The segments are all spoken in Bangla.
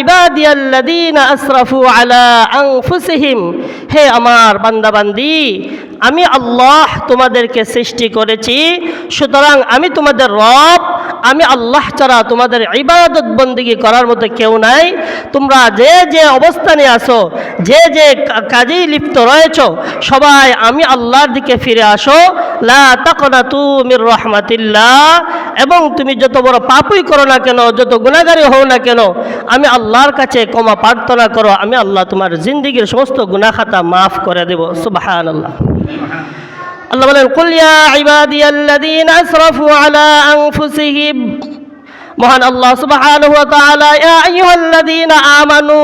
ইবাদিয়াল্লাযীনা আসরাফু আলা আনফুসিহিম, হে আমার বান্দাবান্দি, আমি আল্লাহ তোমাদেরকে সৃষ্টি করেছি, সুতরাং আমি তোমাদের রব, আমি আল্লাহ ছাড়া তোমাদের ইবাদত বন্দেগী করার মতো কেউ নাই। তোমরা যে যে অবস্থানে আছো, যে যে কাজেই লিপ্ত রয়েছো, সবাই আমি আল্লাহর দিকে ফিরে আসো। লা তাকনাতু মির রাহমাতিল্লাহ, এবং তুমি যত বড় পাপই করো না কেন, যত গুনাহগারী হও না কেন, আমি আল্লাহর কাছে ক্ষমা প্রার্থনা করো, আমি আল্লাহ তোমার জিন্দেগীর সমস্ত গুনাহ খাতা মাফ করে দেব। সুবহানাল্লাহ। আল্লাহ বলেন, কুল ইয়া ইবাদিয়াল্লাযীনা আসরাফু আলা আনফুসিহিম, মহান আল্লাহ সুবহানাহু ওয়া তাআলা ইয়া আইয়ুহাল্লাযীনা আমানু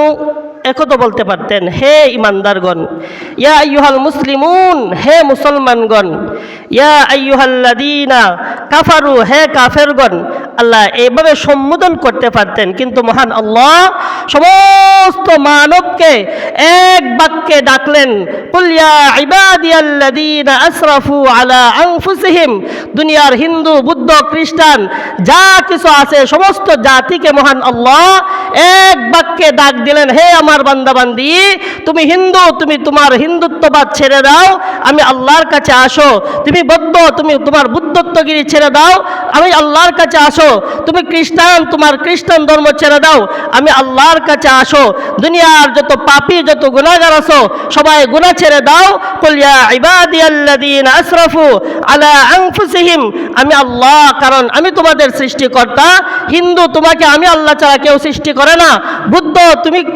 একথা বলতে পারতেন, হে ইমানদারগণ, ইয়া আইয়ুহাল মুসলিমুন, হে মুসলমানগণ, ইয়া আইয়ুহাল্লাযীনা কাফারু, হে কাফেরগণ। আল্লাহ এইভাবে সম্বোধন করতে পারতেন, কিন্তু মহান আল্লাহ সমস্ত মানবকে এক বাক্যে ডাকলেন, কুল ইয়া ইবাদিয়াল্লাযীনা আসরাফু আলা আনফুসিহিম। দুনিয়ার হিন্দু, বুদ্ধ, খ্রিস্টান যা কিছু আছে সমস্ত জাতিকে মহান আল্লাহ এক বাক্যে ডাক দিলেন, হে আমার বান্দাবান্দি, তুমি হিন্দু, তুমি তোমার হিন্দুত্ববাদ ছেড়ে দাও, আমি আল্লাহর কাছে আসো। তুমি বৌদ্ধ, তুমি তোমার বুদ্ধত্বগিরি ছেড়ে দাও, আমি আল্লাহর কাছে আসো। তুমি খ্রিস্টান, তোমার খ্রিস্টান ধর্ম ছেড়ে দাও, আমি আল্লাহর কাছে আসো। দুনিয়ার যত পাপী, যত গুনাহগার আছো, সবাই গুনাহ ছেড়ে দাও। কুল ইয়া ইবাদিয়াল্লাযীনা আসরাফু আলা আনফুসিহিম, আমি আল্লাহ, কারণ আমি তোমাদের সৃষ্টিকর্তা। হিন্দু, তোমাকে আমি আল্লাহ ছাড়া কেউ সৃষ্টি করে না। বুদ্ধ,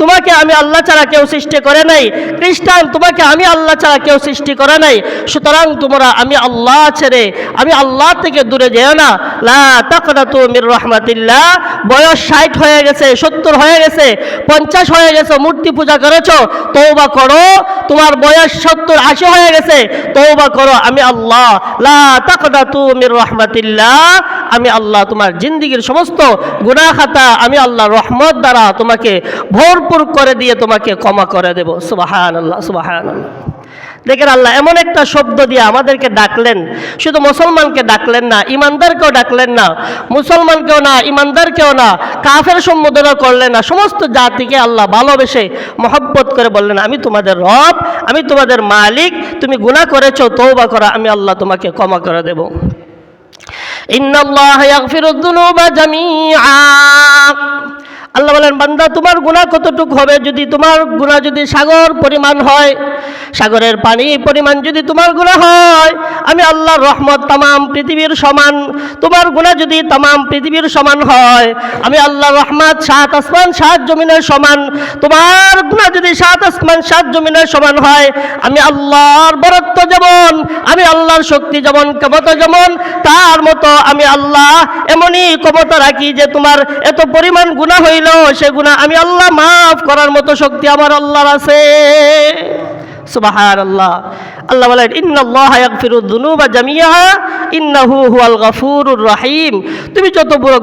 তোমাকে আমি আল্লাহ ছাড়া কেউ সৃষ্টি করে নাই। খ্রিস্টান, তোমাকে আমি আল্লাহ ছাড়া কেউ সৃষ্টি করে নাই। সুতরাং তোমরা আমি আল্লাহ ছেড়ে, আমি আল্লাহ থেকে দূরে যেও না। লা তাকনাতু মির রাহমাতিল্লাহ। বয়স 60 হয়ে গেছে, 70 হয়ে গেছে, 50 হয়ে গেছে, মূর্তি পূজা করেছো, তওবা করো। তোমার বয়স 70, 80 হয়ে গেছে, তওবা করো, আমি আল্লাহ। লা তাকনাতু মির রাহমাতিল্লাহ, আমি আল্লাহ তোমার জিন্দেগীর সমস্ত গুনাহ খাতা আমি আল্লাহ রহমত দ্বারা তোমাকে ভরপুর করে দিয়ে তোমাকে ক্ষমা করে দেব। সুবহানাল্লাহ, সুবহানাল্লাহ। দেখেন, আল্লাহ এমন একটা শব্দ দিয়ে আমাদেরকে ডাকলেন, শুধু মুসলমানকে ডাকলেন না, ইমানদারকেও ডাকলেন না, মুসলমানকেও না, ইমানদারকেও না, কাফের সম্বোধনও করলেন না, সমস্ত জাতিকে আল্লাহ ভালোবেসে মহব্বত করে বললেন, আমি তোমাদের রব, আমি তোমাদের মালিক, তুমি গুনাহ করেছো, তওবা করো, আমি আল্লাহ তোমাকে ক্ষমা করে দেব। ইন্নাল্লাহা ইয়াগফিরুয যুনুবা জামিআ। আল্লাহ বলেন, বান্দা তোমার গুনাহ কতটুক হবে? যদি তোমার গুনাহ যদি সাগর পরিমাণ হয়, সাগরের পানি পরিমাণ যদি তোমার গুনাহ হয়, আমি আল্লাহর রহমত তামাম পৃথিবীর সমান। তোমার গুনাহ যদি তামাম পৃথিবীর সমান হয়, আমি আল্লাহর রহমত 7 আসমান 7 জমিনের সমান। তোমার গুনাহ যদি 7 আসমান 7 জমিনের সমান হয়, আমি আল্লাহর বরত্ব যেমন, আমি আল্লাহর শক্তি যেমন, ক্ষমতা যেমন, তার মতো আমি আল্লাহ এমনই ক্ষমতা রাখি যে তোমার এত পরিমাণ গুনাহ হইল, সে গুনাহ আমি আল্লাহ মাফ করার মতো শক্তি আমার আল্লাহর আছে। সুবহানাল্লাহ। আল্লাহ বলেন, ইন্নাল্লাহা ইয়াগফিরুয যুনুবা জামিআ ইন্নাহু হুয়াল গফুরুর রহিম। তুমি যত বড়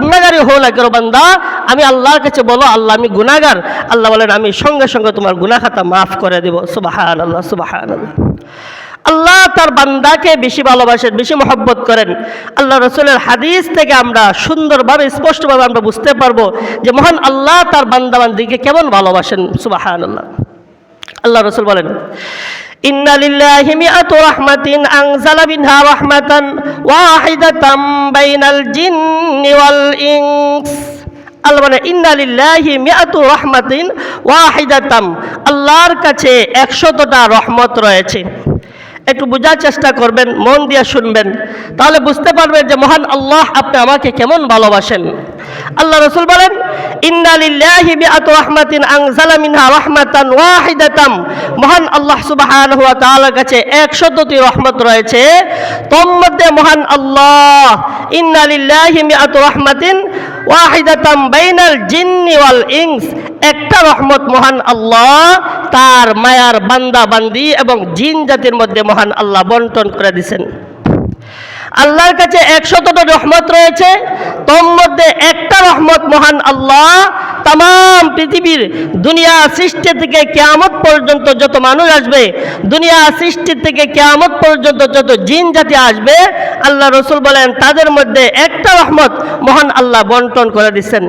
গুনাহগারী হও না কেন বান্দা, আমি আল্লাহর কাছে বলো, আল্লাহ আমি গুনাহগার। আল্লাহ বলেন, আমি সঙ্গে সঙ্গে তোমার গুনাহ খাতা মাফ করে দেব। সুবহানাল্লাহ, সুবহানাল্লাহ। আল্লাহ তার বান্দাকে বেশি ভালোবাসেন, বেশি মহব্বত করেন। আল্লাহ রসুলের হাদিস থেকে আমরা সুন্দরভাবে, স্পষ্টভাবে আমরা বুঝতে পারবো যে মহান আল্লাহ তার বান্দাবান্দিকে কেমন ভালোবাসেন। সুবহানাল্লাহ। আল্লাহ রসুল বলেন, ইন্না লিল্লাহি মিআতু রাহমাতিন আনজালা বিনহা রাহমাতান ওয়াহিদাতাম বাইনাল জিন্নি ওয়াল ইনস। আল্লাহ বলেন, ইন্না লিল্লাহি মিআতু রাহমাতিন ওয়াহিদাতাম, আল্লাহর কাছে 100টা রহমত রয়েছে। একটু বোঝার চেষ্টা করবেন, মন দিয়ে শুনবেন, তাহলে বুঝতে পারবেন যে মহান আল্লাহ আপনি আমাকে কেমন ভালোবাসেন। আল্লাহ রসুল বলেন, ইন্না লিল্লাহি মিআতু রাহমাতিন আনজালা মিনহা রাহমাতান ওয়াহিদাতাম, মহান আল্লাহ সুবহানাহু ওয়া তাআলার কাছে 100টি রহমত রয়েছে। তোর মধ্যে মহান আল্লাহ ইন্না লিল্লাহি মিআতু রাহমাতিন ওয়াহিদাতাম বাইনাল জিন্নি ওয়াল ইনস, একটা রহমত মহান আল্লাহ তার মায়ার বান্দা বান্দি এবং জিন জাতির মধ্যে মহান আল্লাহ বন্টন করে দিয়েছেন। আল্লাহর কাছে 100টা রহমত রয়েছে, তোর মধ্যে একটা রহমত মহান আল্লাহ তামাম পৃথিবীর দুনিয়া সৃষ্টি থেকে কিয়ামত পর্যন্ত যত মানুষ আসবে, দুনিয়া সৃষ্টি থেকে কিয়ামত পর্যন্ত যত জিন জাতি আসবে, আল্লাহ রসুল বলেন তাদের মধ্যে একটা রহমত মহান আল্লাহ বন্টন করে দিচ্ছেন।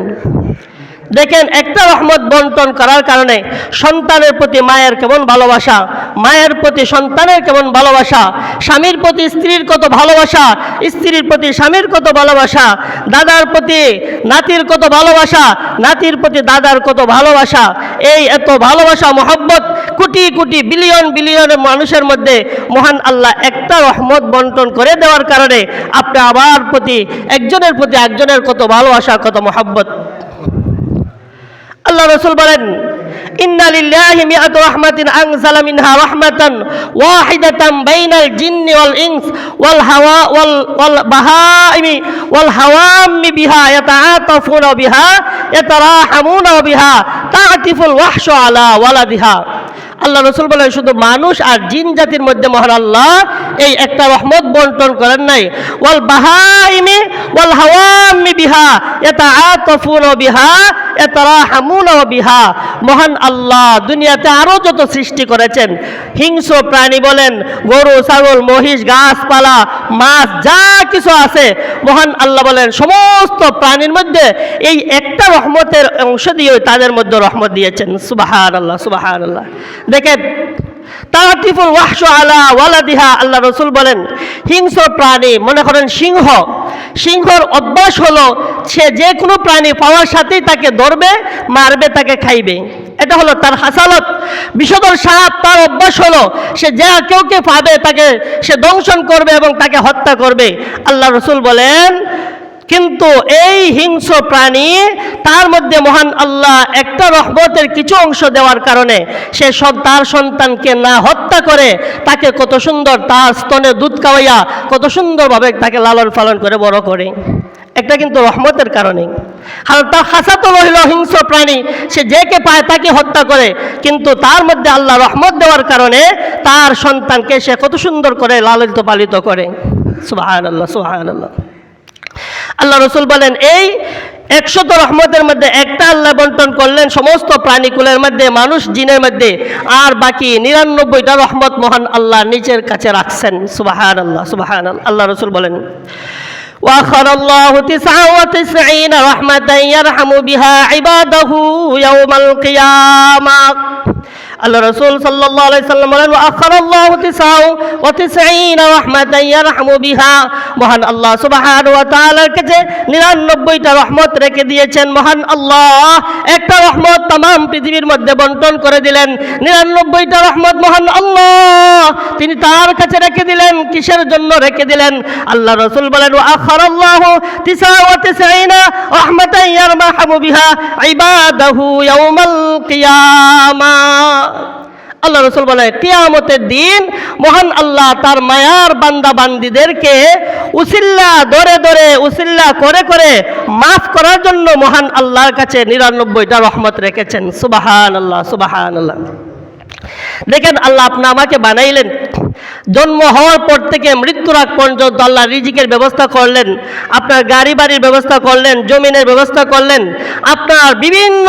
দেখেন একটা রহমত বন্টন করার কারণে সন্তানের প্রতি মায়ের কেমন ভালোবাসা, মায়ের প্রতি সন্তানের কেমন ভালোবাসা, স্বামীর প্রতি স্ত্রীর কত ভালোবাসা, স্ত্রীর প্রতি স্বামীর কত ভালোবাসা, দাদার প্রতি নাতির কত ভালোবাসা, নাতির প্রতি দাদার কত ভালোবাসা। এই এত ভালোবাসা মহব্বত কোটি কোটি বিলিয়ন বিলিয়ন মানুষের মধ্যে মহান আল্লাহ একটা রহমত বন্টন করে দেওয়ার কারণে আপনি আবার প্রতি একজনের কত ভালোবাসা, কত মহব্বত। আল্লাহ রাসূল বলেন, ইন্না লিল্লাহি মিআত রাহমাতিন আনজালা মিনহা রাহমাতান ওয়াহিদাতান বাইনাল জিন্নি ওয়াল ইনস ওয়াল হাওয়া ওয়াল বাহাইমি ওয়াল হাওয়ামি বিহা ইয়াতাআতাফুনা বিহা ইয়াতারাহামুনা বিহা তাআতিফুল ওয়াহশু আলা ওয়ালাদিহা। আল্লাহ রাসূল বলেন, শুধু মানুষ আর জিন জাতির মধ্যে মহান আল্লাহ এই একটা রহমত বন্টন করেন নাই। ওয়াল বাহাইমি ওয়াল হাওয়ামি বিহা ইয়াতাআতাফুনা বিহা ইয়াতারাহামুনা বিহা। মহান আল্লাহ দুনিয়াতে আরো যত সৃষ্টি করেছেন, হিংস্র প্রাণী বলেন, গরু ছাগল মহিষ গাছপালা মাছ যা কিছু আছে, মহান আল্লাহ বলেন সমস্ত প্রাণীর মধ্যে এই একটা রহমতের অংশ দিয়ে তাদের মধ্যে রহমত দিয়েছেন। সুবহানাল্লাহ, সুবহানাল্লাহ। দেখেন, তাআতিফুল ওয়াহশু আলা ওয়ালাদিহা। আল্লাহ রাসূল বলেন, হিংস্র প্রাণী, মনে করেন সিংহর অভ্যাস হলো সে যে কোনো প্রাণী পাওয়ার সাথেই তাকে ধরবে, মারবে, তাকে খাইবে। এটা হলো তার হাসালত। বিষধর সাপ, তার অভ্যাস হলো সে যা কেউকে পাবে তাকে সে দংশন করবে এবং তাকে হত্যা করবে। আল্লাহ রাসূল বলেন, কিন্তু এই হিংস্র প্রাণী তার মধ্যে মহান আল্লাহ একটা রহমতের কিছু অংশ দেওয়ার কারণে সে তার সন্তানকে না হত্যা করে তাকে কত সুন্দর তার স্তনে দুধ খাওয়াইয়া কত সুন্দরভাবে তাকে লালন পালন করে বড় করে। একটা কিন্তু রহমতের কারণে। আর তার হাসাত হইল হিংস্র প্রাণী, সে যেকে পায় তাকে হত্যা করে, কিন্তু তার মধ্যে আল্লাহ রহমত দেওয়ার কারণে তার সন্তানকে সে কত সুন্দর করে লালিত পালিত করে। সুবহানাল্লাহ, সুবহানাল্লাহ। আল্লাহ রাসূল বলেন, এই 100 রহমতের মধ্যে একটা আল্লাহ বন্টন করলেন সমস্ত প্রাণীকুলের মধ্যে, মানুষ জিনের মধ্যে, আর বাকি 99টা রহমত মহান আল্লাহ নিজের কাছে রাখছেন। সুবহানাল্লাহ, সুবহানাল্লাহ। আল্লাহ রাসূল বলেন, وآخر الله 99 رحمة يرحم بها عباده يوم القيامة। আল্লাহ রাসূল সাল্লাল্লাহু আলাইহি সাল্লাম বলেন, আখারাল্লাহু 99 রাহমাতান ইয়ারহামু বিহা। মহান আল্লাহ সুবহানাহু ওয়া তাআলার কাছে 99টা রহমত রেখে দিয়েছেন। মহান আল্লাহ একটা রহমত तमाम পৃথিবীর মধ্যে বন্টন করে দিলেন। 99টা রহমত মহান আল্লাহ তিনি তার কাছে রেখে দিলেন। কিসের জন্য রেখে দিলেন? আল্লাহ রাসূল বলেন, আখারাল্লাহু 99 রাহমাতান ইয়ারহামু বিহা ইবাদাহু ইয়াউমাল কিয়ামাহ। আল্লাহ রাসূল বলে, কিয়ামতের দিন মহান আল্লাহ তার মায়ার বান্দা বান্দীদেরকে উসিল্লা ধরে ধরে উসিল্লা করে করে মাফ করার জন্য মহান আল্লাহর কাছে 99টা রহমত রেখেছেন। সুবহানাল্লাহ, সুবহানাল্লাহ। দেখেন, আল্লাহ আপনি আমাকে বানাইলেন, জন্ম হওয়ার পর থেকে মৃত্যুর আগ পর্যন্ত আল্লাহ রিজিকের ব্যবস্থা করলেন, আপনার গাড়ি বাড়ির ব্যবস্থা করলেন, জমিনের ব্যবস্থা করলেন, আপনার বিভিন্ন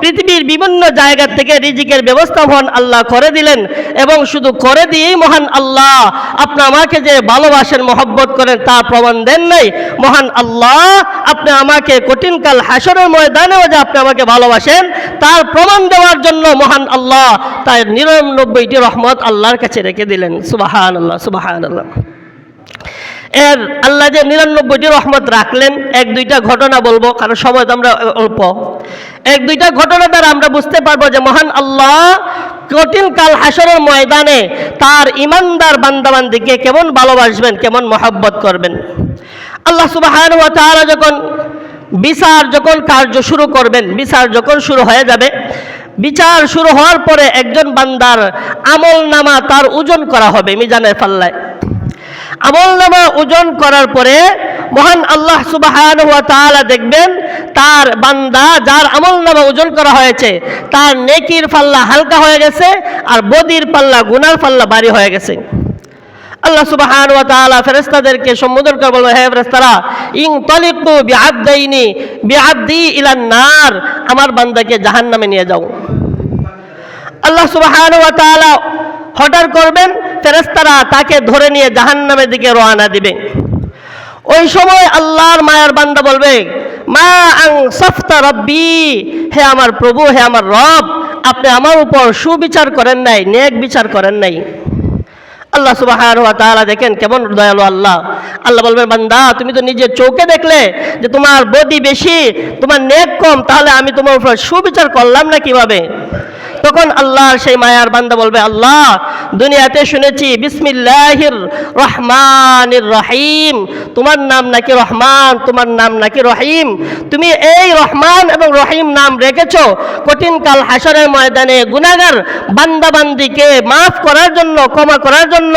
পৃথিবীর বিভিন্ন জায়গা থেকে রিজিকের ব্যবস্থা মহান আল্লাহ করে দিলেন। এবং শুধু করে দিয়েই মহান আল্লাহ আপনি আমাকে যে ভালোবাসেন, মহব্বত করেন, তার প্রমাণ দেন নাই। মহান আল্লাহ আপনি আমাকে কঠিনকাল হাসরের ময়দানেও যে আপনি আমাকে ভালোবাসেন তার প্রমাণ দেওয়ার জন্য মহান আল্লাহ তাই 99টি রহমত আল্লাহর কাছে রেখে দিলেন। সুবহানাল্লাহ, সুবহানাল্লাহ। এর আল্লাহ যে 99টি রহমত রাখলেন, 1-2টা ঘটনা বলবো কারণ সময় তো আমরা অল্প। 1-2টা ঘটনা দ্বারা আমরা বুঝতে পারবো যে মহান আল্লাহ কঠিন কাল হাসরের ময়দানে তার ইমানদার বান্দাবান্দিকে কেমন ভালোবাসবেন, কেমন মহব্বত করবেন। আল্লাহ সুবহানাহু ওয়া তাআলা বিচার যখন কার্য শুরু করবেন, বিচার যখন শুরু হয়ে যাবে, বিচার শুরু হওয়ার পরে একজন বান্দার আমল নামা তার ওজন করা হবে মিজানের পাল্লায়। আমল নামা ওজন করার পরে মহান আল্লাহ সুবহানাহু ওয়া তাআলা দেখবেন তার বান্দা যার আমল নামা ওজন করা হয়েছে তার নেকির পাল্লা হালকা হয়ে গেছে আর বদির পাল্লা গুনার পাল্লা ভারী হয়ে গেছে। আল্লাহ সুবহানাহু ওয়া তাআলা ফেরেশতাদেরকে সম্বোধন করে বলবেন, হে ফেরেশতারা, ইনতালিকু বিআবদি ইলান নার, আমার বান্দাকে জাহান্নামে নিয়ে যাও। আল্লাহ সুবহানাহু ওয়া তাআলা অর্ডার করবেন, ফেরেশতারা তাকে ধরে নিয়ে জাহান্নামের দিকে রওনা দিবে। ওই সময় আল্লাহর মায়ার বান্দা বলবে, মা আনসাফতা রব্বি, হে আমার প্রভু, হে আমার রব, আপনি আমার উপর সুবিচার করেন নাই, নেক বিচার করেন নাই। আল্লাহ সুবহানাহু ওয়া তাআলা দেখেন কেমন দয়ালু আল্লাহ। আল্লাহ বলবেন, বান্দা তুমি তো নিজের চোখে দেখলে যে তোমার বদি বেশি, তোমার নেক কম, তাহলে আমি তোমার উপর সুবিচার করলাম না কিভাবে? তখন আল্লাহর সেই মায়ার বান্দা বলবে, আল্লাহ দুনিয়াতে শুনেছি বিসমিল্লাহির রহমানির রহিম, তোমার নাম নাকি রহমান, তোমার নাম নাকি রহিম। তুমি এই রহমান এবং রহিম নাম রেখেছো কঠিন কাল হাসরের ময়দানে গুনাহগার বান্দাবান্দিকে মাফ করার জন্য, ক্ষমা করার জন্য।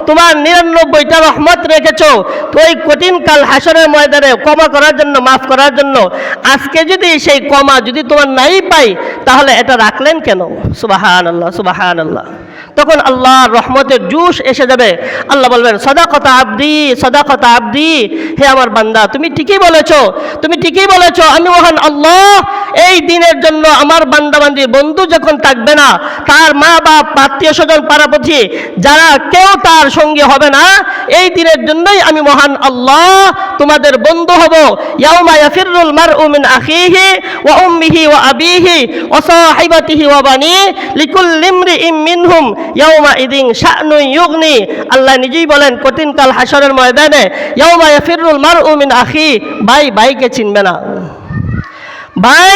তোমার 99টা রহমত রেখেছো ওই কঠিন কাল হাসরের ময়দানে ক্ষমা করার জন্য, মাফ করার জন্য। আজকে যদি সেই ক্ষমা যদি তোমার নাই পাই, তাহলে এটা রাখলেন কেন? সুবহানাল্লাহ, সুবহানাল্লাহ। তখন আল্লাহর রহমতের জুশ এসে যাবে। আল্লাহ বলবেন, সাদাকাতা আবদি, সাদাকাতা আবদি, হে আমার বান্দা তুমি ঠিকই বলেছো, তুমি ঠিকই বলেছো। আমি মহান আল্লাহ এই দিনের জন্য আমার বান্দাবান্দি বন্ধু যখন থাকবে না, তার মা বাপ, আত্মীয় স্বজন, পাড়াপড়শি যারা কেউ তার সঙ্গী হবে না, এই দিনের জন্যই আমি মহান আল্লাহ তোমাদের বন্ধু হব। ইয়াউমা ইয়াফিরুল মারউ মিন আখিহি ওয়া উম্মিহি ওয়া আবিহি ওয়া সাহিবাতিহি ওয়া বানি লিকুল্লি ইমরিইম মিনহুম ইয়াউমা ইদিন শা'নুন ইউগনি। আল্লাহ নিজেই বলেন কঠিন কাল হাসরের ময়দানে ইয়াউমা ইয়াফিরুল মারউ মিন আখি, ভাই ভাইকে চিনবে না। ভাই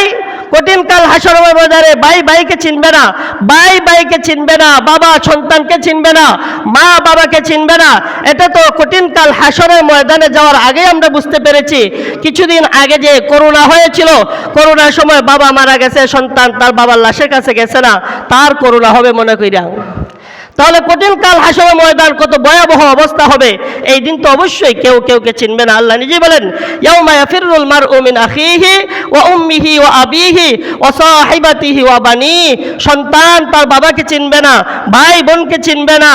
কঠিন কাল হাসরের ময়দানে ভাই ভাইকে চিনবে না, ভাই ভাইকে চিনবে না, বাবা সন্তানকে চিনবে না, মা বাবাকে চিনবে না। এটা তো কঠিন কাল হাসরের ময়দানে যাওয়ার আগে আমরা বুঝতে পেরেছি। কিছুদিন আগে যে করোনা হয়েছিল, করোনার সময় বাবা মারা গেছে, সন্তান তার বাবার লাশের কাছে গেছে না, তার করোনা হবে মনে কইরা। তাহলে কঠিন কাল হাসরের ময়দান কত ভয়াবহ অবস্থা হবে, এই দিন তো অবশ্যই কেউ কেউকে চিনবে না। আল্লাহ নিজেই বলেন, ইয়াউমা ইয়াফিরুল মারউ মিন আখিহি ওয়া উম্মিহি ওয়া আবিহি ওয়া সাহিবাতিহি ওয়া বানি। সন্তান তার বাবাকে চিনবে না, ভাই বোনকে চিনবে না,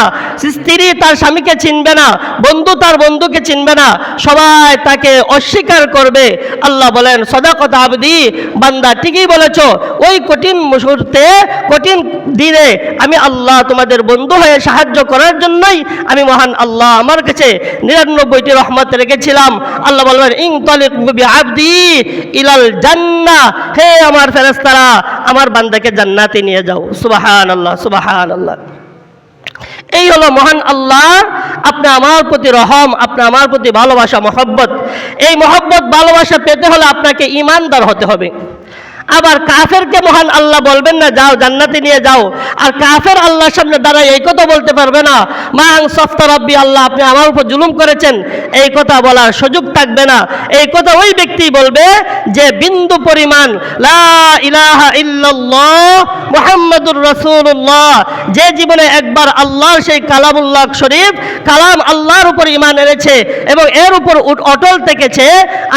স্ত্রী তার স্বামীকে চিনবে না, বন্ধু তার বন্ধুকে চিনবে না, সবাই তাকে অস্বীকার করবে। আল্লাহ বলেন, সাদাকাতা আবদি, বান্দা ঠিকই বলেছো। ওই কঠিন মুহূর্তে, কঠিন দিনে আমি আল্লাহ তোমাদের বন্ধু হয়ে সাহায্য করার জন্যই আমি মহান আল্লাহ আমার কাছে 99টি রহমত রেখেছিলাম। আল্লাহ বলবেন, ইনতালিক বিআবদি ইলাল জান্নাহ, হে আমার ফেরেশতারা আমার বান্দাকে জান্নাতে নিয়ে যাও। সুবহানাল্লাহ, সুবহানাল্লাহ। এই হলো মহান আল্লাহ আপনি আমার প্রতি রহম, আপনি আমার প্রতি ভালোবাসা, মহব্বত। এই মহব্বত ভালোবাসা পেতে হলে আপনাকে ঈমানদার হতে হবে। আবার কাফেরকে মহান আল্লাহ বলবেন না যাও জান্নাতে নিয়ে যাও, আর কাফের আল্লাহর সামনে দাঁড়ায় এই কথা বলতে পারবে না, মা আনসাফতা রব্বি, আল্লাহ আপনি আমার উপর জুলুম করেছেন, এই কথা বলার সুযোগ থাকবে না। এই কথা ওই ব্যক্তি বলবে যে বিন্দু পরিমাণ লা ইলাহা ইল্লাল্লাহ মুহাম্মাদুর রাসূলুল্লাহ, যে জীবনে একবার আল্লাহর সেই কালামুল্লাহ শরীফ, কালাম আল্লাহর উপর ঈমান এনেছে এবং এর উপর অটল থেকেছে,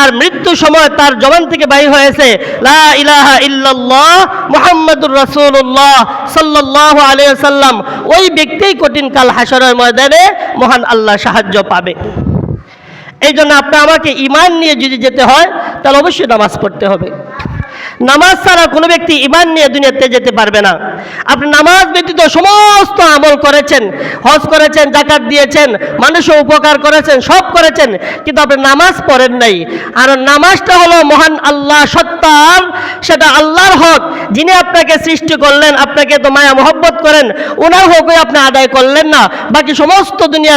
আর মৃত্যু সময় তার জবান থেকে বাইর হয়েছে লা ইলাহা ইল্লাল্লাহ মুহাম্মাদুর রাসূলুল্লাহ সাল্লাল্লাহু আলাইহি ওয়াসাল্লাম, ওই ব্যক্তিই কঠিন কাল হাসরের ময়দানে মহান আল্লাহ সাহায্য পাবে। এই জন্য আপনি আমাকে ঈমান নিয়ে যদি যেতে হয়, তাহলে অবশ্যই নামাজ পড়তে হবে। নামাজ ছাড়া কোনো ব্যক্তি ঈমান নিয়ে দুনিয়াতে যেতে পারবে না। আপনি নামাজ ব্যতীত সমস্ত আমল করেছেন, হজ করেছেন, যাকাত দিয়েছেন, মানুষের উপকার করেছেন, সব করেছেন, কিন্তু আপনি নামাজ পড়েন নাই। আর নামাজটা হলো মহান আল্লাহ সত্তার, সেটা আল্লাহর হক, যিনি আপনাকে সৃষ্টি করলেন, আপনাকে তো মায়া মহব্বত করেন, ওনার হকই আপনি আদায় করলেন না। বাকি সমস্ত দুনিয়া